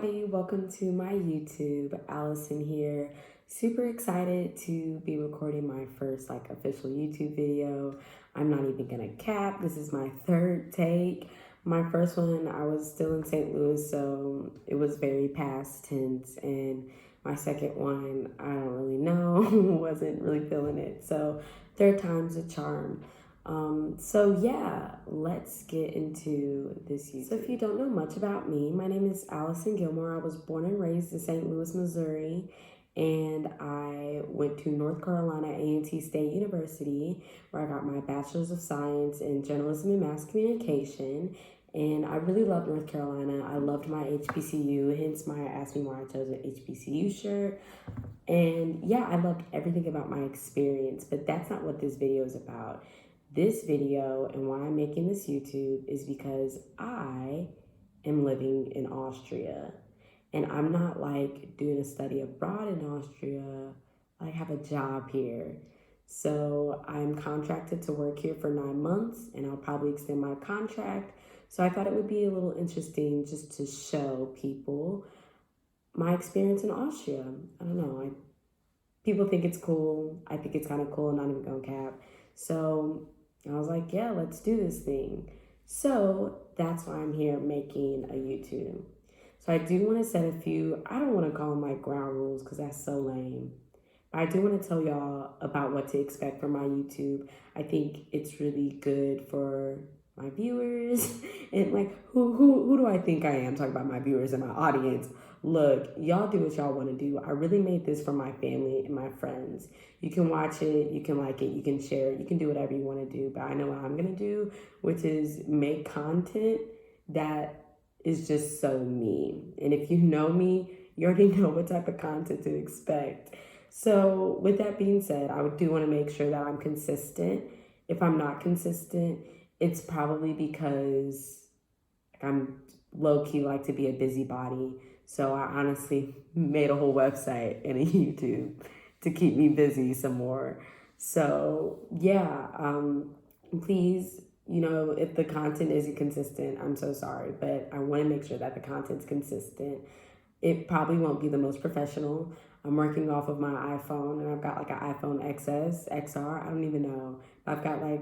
everybody, welcome to my YouTube. Allison here. Super excited to be recording my first official YouTube video. I'm not even gonna cap. This is my third take. My first one, I was still in St. Louis, so it was very past tense. And my second one, I don't really know, wasn't really feeling it. So third time's a charm. So yeah, let's get into this YouTube. So if you don't know much about me, my name is Allison Gilmore. I was born and raised in St. Louis, Missouri, and I went to North Carolina A&T State University, where I got my Bachelor's of Science in Journalism and Mass Communication. And I really loved North Carolina. I loved my HBCU, hence Maya asked me why I chose an HBCU shirt. And yeah, I loved everything about my experience, but that's not what this video is about. This video and why I'm making this YouTube is because I am living in Austria, and I'm not doing a study abroad in Austria. I have a job here. So I'm contracted to work here for 9 months, and I'll probably extend my contract. So I thought it would be a little interesting just to show people my experience in Austria. I don't know. People think it's cool. I think it's kind of cool, not even gonna cap. So I was like, yeah, let's do this thing. So that's why I'm here making a YouTube. So I do want to set a few, I don't want to call them ground rules because that's so lame. But I do want to tell y'all about what to expect from my YouTube. I think it's really good for my viewers. And who do I think I am talking about my viewers and my audience? Look, y'all do what y'all want to do. I really made this for my family and my friends. You can watch it, you can like it, you can share it, you can do whatever you want to do. But I know what I'm going to do, which is make content that is just so me. And if you know me, you already know what type of content to expect. So with that being said, I do want to make sure that I'm consistent. If I'm not consistent, it's probably because I'm low-key like to be a busybody. So I honestly made a whole website and a YouTube to keep me busy some more. So yeah, please, if the content isn't consistent, I'm so sorry, but I want to make sure that the content's consistent. It probably won't be the most professional. I'm working off of my iPhone, and I've got an iPhone XS, XR, I don't even know. I've got a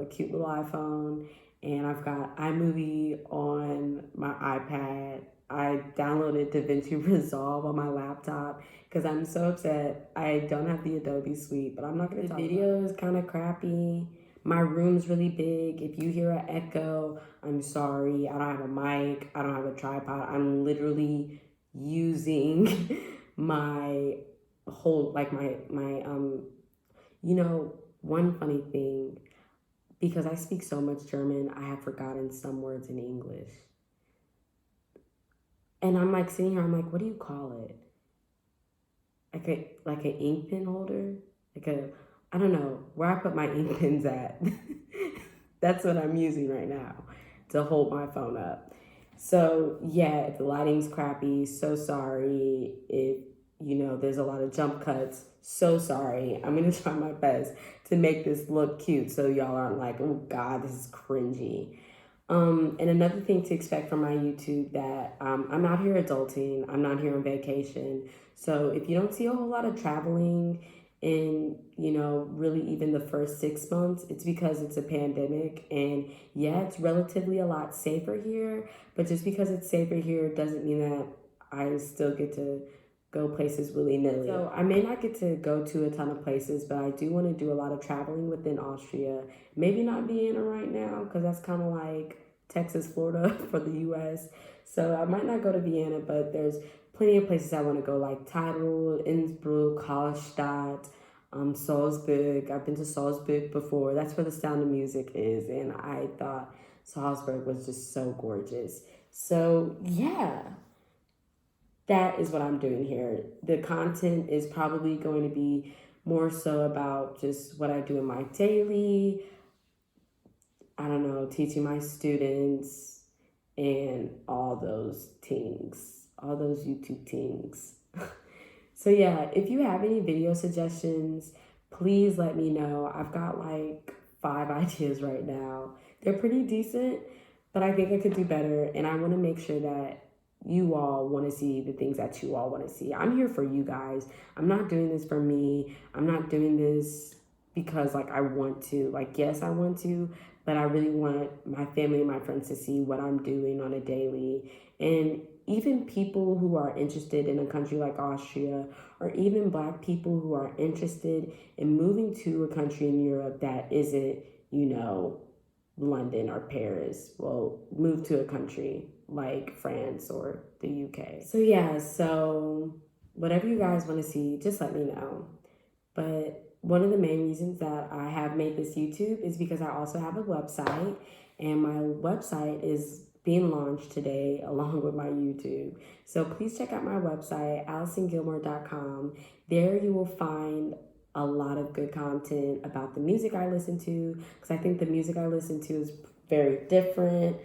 cute little iPhone, and I've got iMovie on my iPad. I downloaded DaVinci Resolve on my laptop because I'm so upset I don't have the Adobe Suite, but I'm not going to talk about it. The video is kind of crappy. My room's really big. If you hear an echo, I'm sorry. I don't have a mic. I don't have a tripod. I'm literally using my whole, one funny thing, because I speak so much German, I have forgotten some words in English. And I'm sitting here, I'm what do you call it? Like an ink pen holder? I don't know where I put my ink pens at. That's what I'm using right now to hold my phone up. So yeah, if the lighting's crappy, so sorry. If, there's a lot of jump cuts, so sorry. I'm gonna try my best to make this look cute so y'all aren't oh God, this is cringy. And another thing to expect from my YouTube that I'm out here adulting, I'm not here on vacation. So if you don't see a whole lot of traveling in, really even the first 6 months, it's because it's a pandemic. And yeah, it's relatively a lot safer here, but just because it's safer here doesn't mean that I still get to go places willy-nilly. So I may not get to go to a ton of places, but I do want to do a lot of traveling within Austria. Maybe not Vienna right now, because that's kind of like Texas, Florida for the US. So I might not go to Vienna, but there's plenty of places I want to go, like Tyrol, Innsbruck, Hallstatt, Salzburg. I've been to Salzburg before. That's where the Sound of Music is, and I thought Salzburg was just so gorgeous. So yeah, that is what I'm doing here. The content is probably going to be more so about just what I do in my daily, I don't know, teaching my students and all those things, all those YouTube things. So yeah, if you have any video suggestions, please let me know. I've got 5 ideas right now. They're pretty decent, but I think I could do better. And I want to make sure that you all want to see the things that you all want to see. I'm here for you guys. I'm not doing this for me. I'm not doing this because like I want to. Like, yes, I want to, but I really want my family and my friends to see what I'm doing on a daily. And even people who are interested in a country like Austria, or even Black people who are interested in moving to a country in Europe that isn't, you know, London or Paris, will move to a country like France or the UK. So yeah, so whatever you guys want to see, just let me know. But one of the main reasons that I have made this YouTube is because I also have a website, and my website is being launched today along with my YouTube. So please check out my website, AllisonGilmore.com. There you will find a lot of good content about the music I listen to, because I think the music I listen to is very different.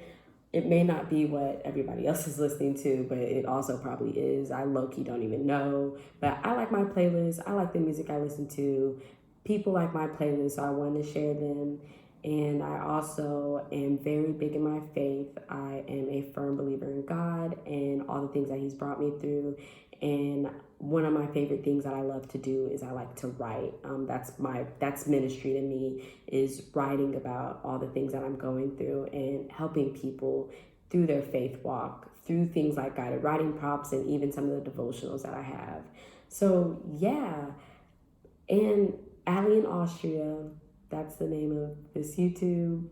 It may not be what everybody else is listening to, but it also probably is. I low-key don't even know. But I like my playlist. I like the music I listen to. People like my playlist, so I want to share them. And I also am very big in my faith. I am a firm believer in God and all the things that He's brought me through. And one of my favorite things that I love to do is I like to write. That's ministry to me, is writing about all the things that I'm going through and helping people through their faith walk, through things like guided writing prompts and even some of the devotionals that I have. So yeah, and Allie in Austria, that's the name of this YouTube.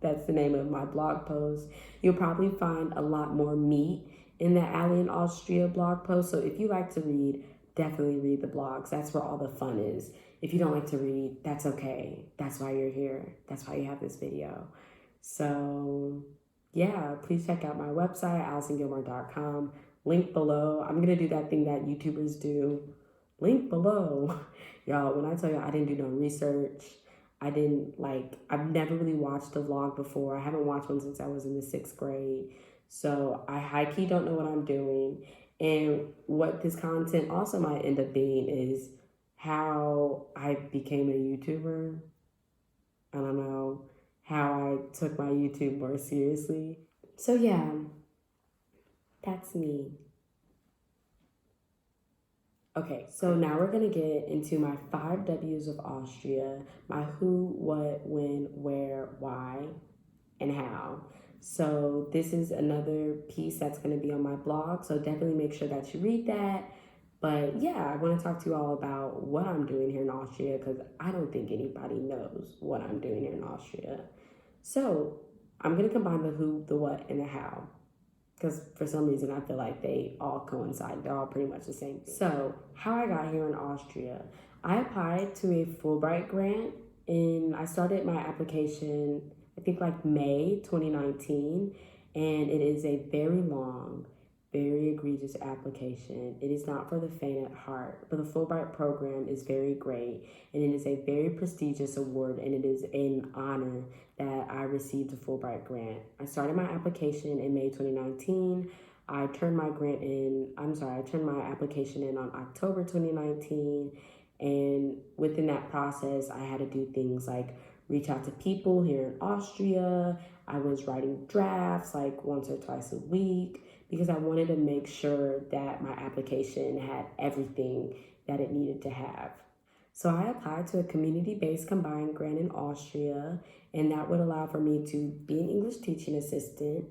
That's the name of my blog post. You'll probably find a lot more meat in the Allie in Austria blog post. So if you like to read, definitely read the blogs. That's where all the fun is. If you don't like to read, that's okay. That's why you're here. That's why you have this video. So yeah, please check out my website, AllisonGilmore.com. Link below. I'm going to do that thing that YouTubers do. Link below. Y'all, when I tell you I didn't do no research, I've never really watched a vlog before. I haven't watched one since I was in the 6th grade. So I high-key don't know what I'm doing. And what this content also might end up being is how I became a YouTuber. I don't know, how I took my YouTube more seriously. So yeah, that's me. Okay, so now we're going to get into my 5 W's of Austria, my who, what, when, where, why, and how. So this is another piece that's going to be on my blog, so definitely make sure that you read that. But yeah, I want to talk to you all about what I'm doing here in Austria, because I don't think anybody knows what I'm doing here in Austria. So I'm going to combine the who, the what, and the how, because for some reason I feel like they all coincide. They're all pretty much the same thing. So how I got here in Austria, I applied to a Fulbright grant, and I started my application, I think like May 2019, and it is a very long, very egregious application. It is not for the faint at heart, but the Fulbright program is very great, and it is a very prestigious award, and it is an honor that I received a Fulbright grant. I started my application in May 2019. I turned my application in on October 2019, and within that process, I had to do things like reach out to people here in Austria. I was writing drafts like once or twice a week, because I wanted to make sure that my application had everything that it needed to have. So I applied to a community-based combined grant in Austria, and that would allow for me to be an English teaching assistant,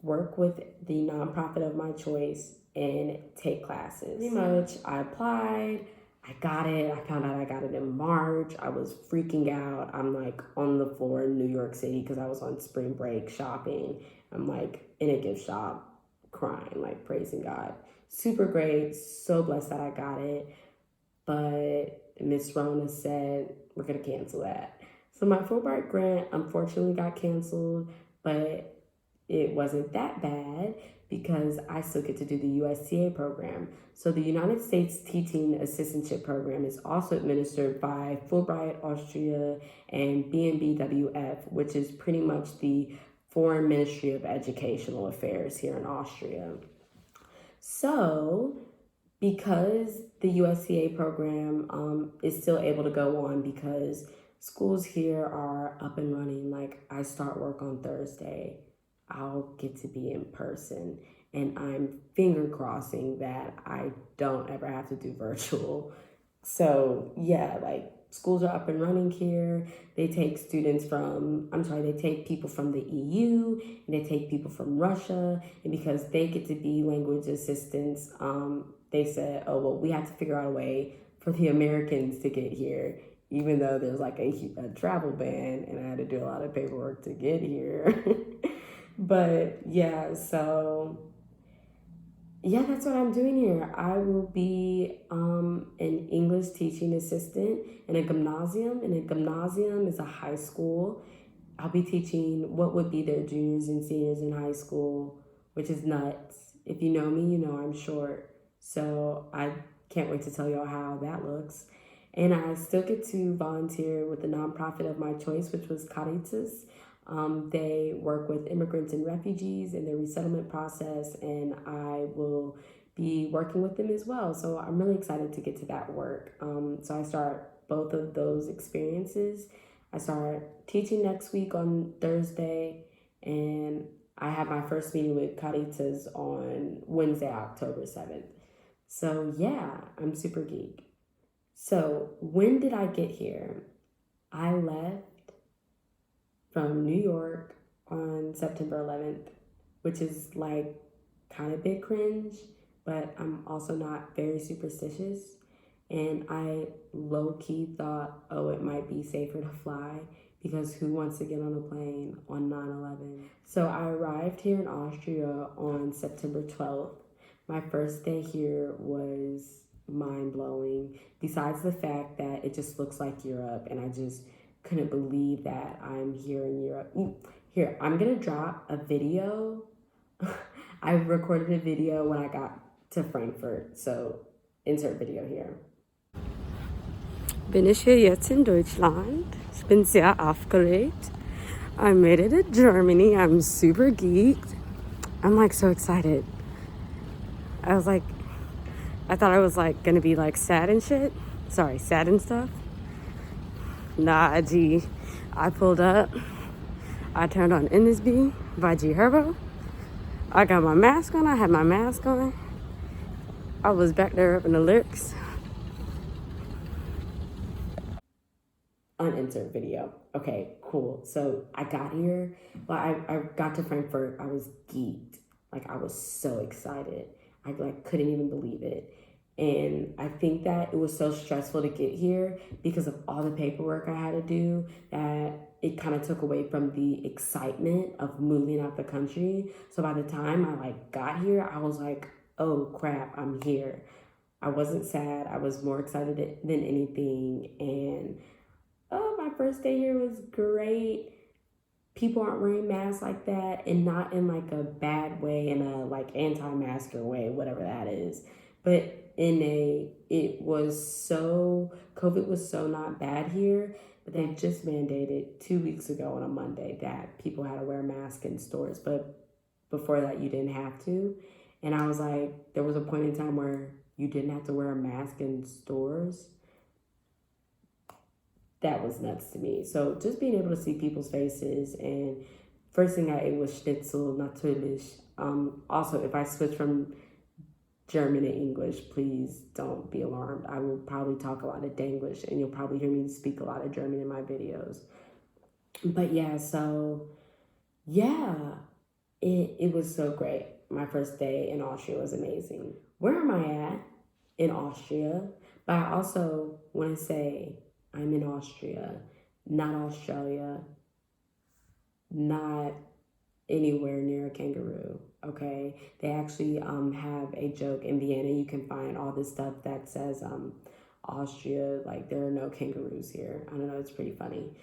work with the nonprofit of my choice, and take classes. Pretty much, I applied, I got it. I found out I got it in March. I was freaking out. I'm like on the floor in New York City because I was on spring break shopping. I'm like in a gift shop crying, like praising God. Super great. So blessed that I got it. But Miss Rona said, we're going to cancel that. So my Fulbright grant unfortunately got canceled, but it wasn't that bad because I still get to do the USTA program. So the United States Teaching Assistantship Program is also administered by Fulbright Austria and BNBWF, which is pretty much the Foreign Ministry of Educational Affairs here in Austria. So because the USTA program is still able to go on because schools here are up and running, like I start work on Thursday, I'll get to be in person. and I'm finger crossing that I don't ever have to do virtual. So yeah, like schools are up and running here. They take students from, I'm sorry, they take people from the EU, and they take people from Russia. And because they get to be language assistants, they said, oh, well, we have to figure out a way for the Americans to get here, even though there's like a travel ban and I had to do a lot of paperwork to get here. But yeah, so yeah, that's what I'm doing here. I will be an English teaching assistant in a gymnasium. And a gymnasium is a high school. I'll be teaching what would be their juniors and seniors in high school, which is nuts. If you know me, you know I'm short. So I can't wait to tell y'all how that looks. And I still get to volunteer with the nonprofit of my choice, which was Caritas. They work with immigrants and refugees in their resettlement process, and I will be working with them as well. So I'm really excited to get to that work. So I start both of those experiences. I start teaching next week on Thursday, and I have my first meeting with Caritas on Wednesday, October 7th. So yeah, I'm super geek. So when did I get here? I left from New York on September 11th, which is like kind of big cringe, but I'm also not very superstitious. And I low key thought, oh, it might be safer to fly because who wants to get on a plane on 9/11? So I arrived here in Austria on September 12th. My first day here was mind blowing, besides the fact that it just looks like Europe, and I just couldn't believe that I'm here in Europe. Here, I'm gonna drop a video. I recorded a video when I got to Frankfurt, so insert video here. Bin ich hier jetzt in Deutschland. Ich bin sehr aufgeregt. I made it to Germany. I'm super geeked. I'm like so excited. I thought I was like gonna be like sad and shit. Sorry, sad and stuff. Nah, G. I pulled up. I turned on NSB by G Herbo. I got my mask on. I had my mask on. I was back there up in the lyrics. Uninsert video. Okay, cool. So I got here. Well, I got to Frankfurt. I was geeked. Like I was so excited. I like couldn't even believe it. And I think that it was so stressful to get here because of all the paperwork I had to do that it kind of took away from the excitement of moving out the country. So by the time I like got here, I was like, oh crap, I'm here. I wasn't sad. I was more excited than anything. And oh, my first day here was great. People aren't wearing masks like that, and not in like a bad way, in a like anti-masker way, whatever that is. But it was so, COVID was so not bad here, but they just mandated 2 weeks ago on a Monday that people had to wear a mask in stores. But before that, you didn't have to. And I was like, there was a point in time where you didn't have to wear a mask in stores. That was nuts to me. So just being able to see people's faces, and first thing I ate was schnitzel, natürlich. Also, if I switch from German to English, please don't be alarmed. I will probably talk a lot of Danglish, and you'll probably hear me speak a lot of German in my videos. But yeah, so yeah, it was so great. My first day in Austria was amazing. Where am I at? In Austria. But I also want to say I'm in Austria, not Australia, not anywhere near a kangaroo, okay? They actually have a joke in Vienna. You can find all this stuff that says Austria, like there are no kangaroos here. I don't know, it's pretty funny.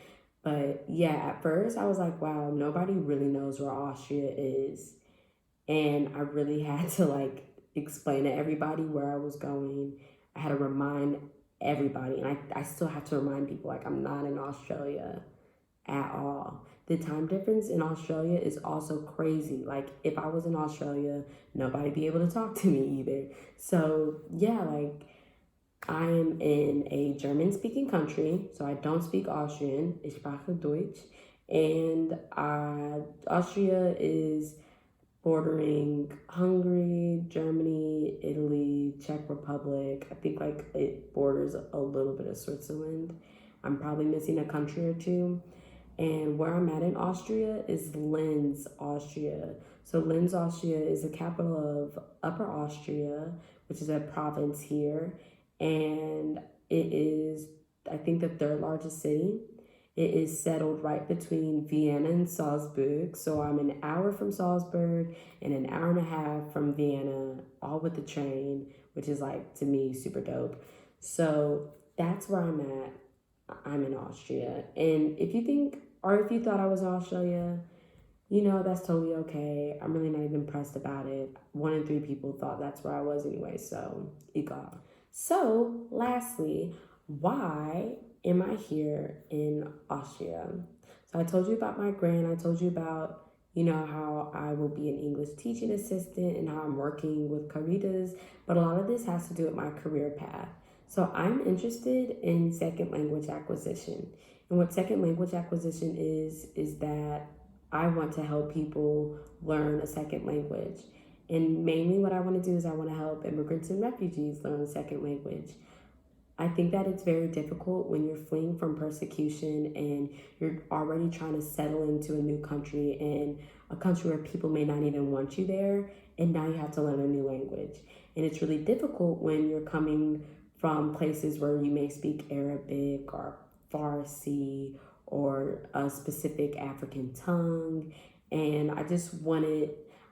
But yeah, at first I was like, wow, nobody really knows where Austria is. And I really had to like explain to everybody where I was going. I had to remind everybody, and I still have to remind people like I'm not in Australia at all. The time difference in Australia is also crazy. Like if I was in Australia, nobody'd be able to talk to me either. So yeah, like I am in a German speaking country, so I don't speak Austrian. Ich spreche Deutsch. And Austria is bordering Hungary, Germany, Italy, Czech Republic. I think like it borders a little bit of Switzerland. I'm probably missing a country or two. And where I'm at in Austria is Linz, Austria. So Linz, Austria is the capital of Upper Austria, which is a province here. And it is, I think, the third largest city. It is settled right between Vienna and Salzburg. So I'm an hour from Salzburg and an hour and a half from Vienna, all with the train, which is like, to me, super dope. So that's where I'm at. I'm in Austria. And if you think, or if you thought I was in Australia, you know, that's totally okay. I'm really not even impressed about it. 1 in 3 people thought that's where I was anyway, so egal. So, lastly, why am I here in Austria? So I told you about my grant. I told you about, you know, how I will be an English teaching assistant and how I'm working with Caritas, but a lot of this has to do with my career path. So I'm interested in second language acquisition. And what second language acquisition is that I want to help people learn a second language. And mainly what I want to do is I want to help immigrants and refugees learn a second language. I think that it's very difficult when you're fleeing from persecution and you're already trying to settle into a new country and a country where people may not even want you there, and now you have to learn a new language. And it's really difficult when you're coming from places where you may speak Arabic or Farsi or a specific African tongue. And I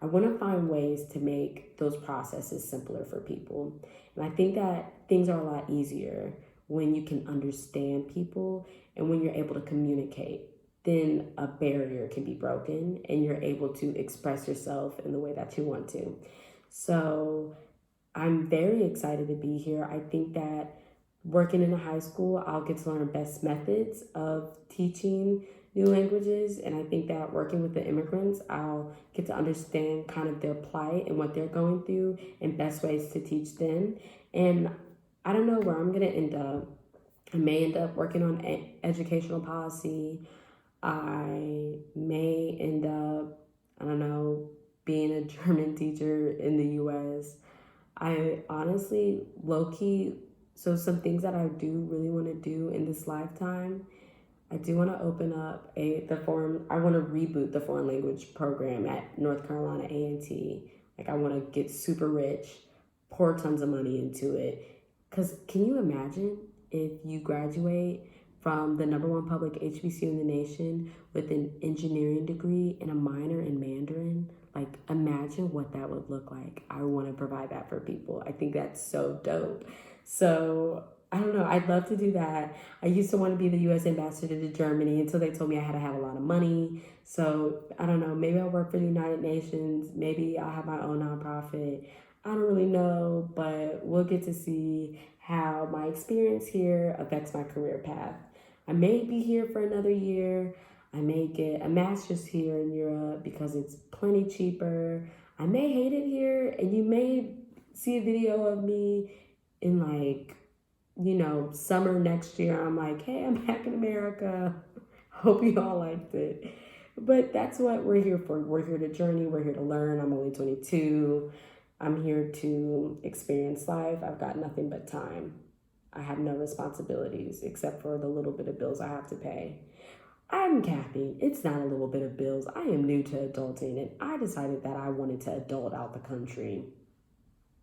want to find ways to make those processes simpler for people. And I think that things are a lot easier when you can understand people and when you're able to communicate. Then a barrier can be broken and you're able to express yourself in the way that you want to. So I'm very excited to be here. I think that working in a high school, I'll get to learn best methods of teaching new languages. And I think that working with the immigrants, I'll get to understand kind of their plight and what they're going through and best ways to teach them. And I don't know where I'm going to end up. I may end up working on educational policy. I may end up, I don't know, being a German teacher in the US. I honestly, low key, so some things that I do really want to do in this lifetime, I do want to open up I want to reboot the foreign language program at North Carolina A&T. Like, I want to get super rich, pour tons of money into it. Because can you imagine if you graduate from the #1 public HBCU in the nation with an engineering degree and a minor in Mandarin? Like, imagine what that would look like. I want to provide that for people. I think that's so dope. So, I don't know. I'd love to do that. I used to want to be the U.S. ambassador to Germany until they told me I had to have a lot of money. So, I don't know. Maybe I'll work for the United Nations. Maybe I'll have my own nonprofit. I don't really know, but we'll get to see how my experience here affects my career path. I may be here for another year. I may get a master's here in Europe because it's plenty cheaper. I may hate it here, and you may see a video of me in, like, you know, summer next year. I'm like, hey, I'm back in America. Hope you all liked it. But that's what we're here for. We're here to journey. We're here to learn. I'm only 22. I'm here to experience life. I've got nothing but time. I have no responsibilities except for the little bit of bills I have to pay. I'm capping. It's not a little bit of bills. I am new to adulting, and I decided that I wanted to adult out the country.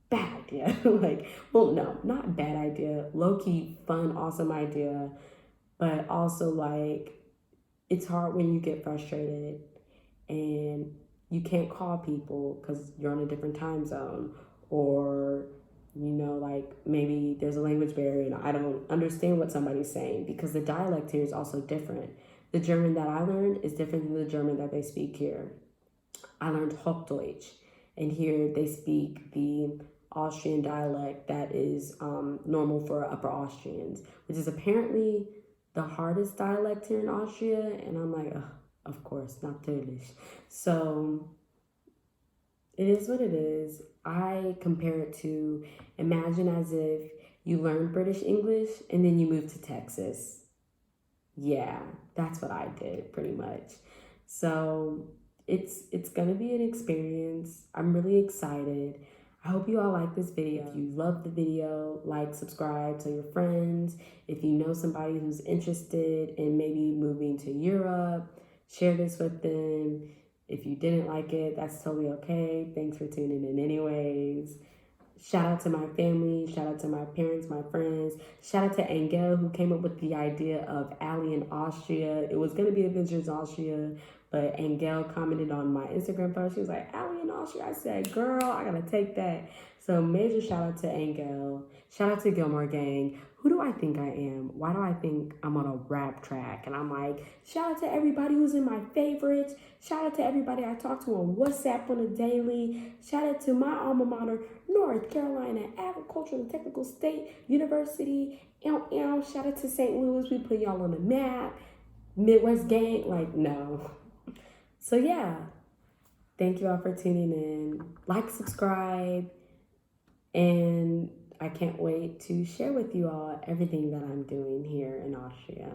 Bad idea. Like, well, no, not bad idea. Low-key, fun, awesome idea. But also, like, it's hard when you get frustrated and you can't call people because you're on a different time zone, or you know, like, maybe there's a language barrier and I don't understand what somebody's saying because the dialect here is also different. The German that I learned is different than the German that they speak here. I learned Hochdeutsch, and here they speak the Austrian dialect that is normal for Upper Austrians, which is apparently the hardest dialect here in Austria. And I'm like, ugh, of course, natürlich. So it is what it is. I compare it to, imagine as if you learned British English and then you moved to Texas. Yeah, that's what I did pretty much. So it's gonna be an experience. I'm really excited. I hope you all like this video. If you love the video, like, subscribe, tell your friends. If you know somebody who's interested in maybe moving to Europe, share this with them. If you didn't like it, that's totally okay. Thanks for tuning in anyways. Shout out to my family, shout out to my parents, my friends. Shout out to Angel, who came up with the idea of Allie in Austria. It was going to be Adventures Austria, but Angel commented on my Instagram post. She was like, Allie in Austria. I said, girl, I got to take that. So major shout out to Angel. Shout out to Gilmore Gang. Who do I think I am? Why do I think I'm on a rap track? And I'm like, shout out to everybody who's in my favorites. Shout out to everybody I talk to on WhatsApp on a daily. Shout out to my alma mater, North Carolina Agricultural and Technical State University. Shout out to St. Louis. We put y'all on the map. Midwest Gang. Like, no. So, yeah. Thank you all for tuning in. Like, subscribe. And I can't wait to share with you all everything that I'm doing here in Austria.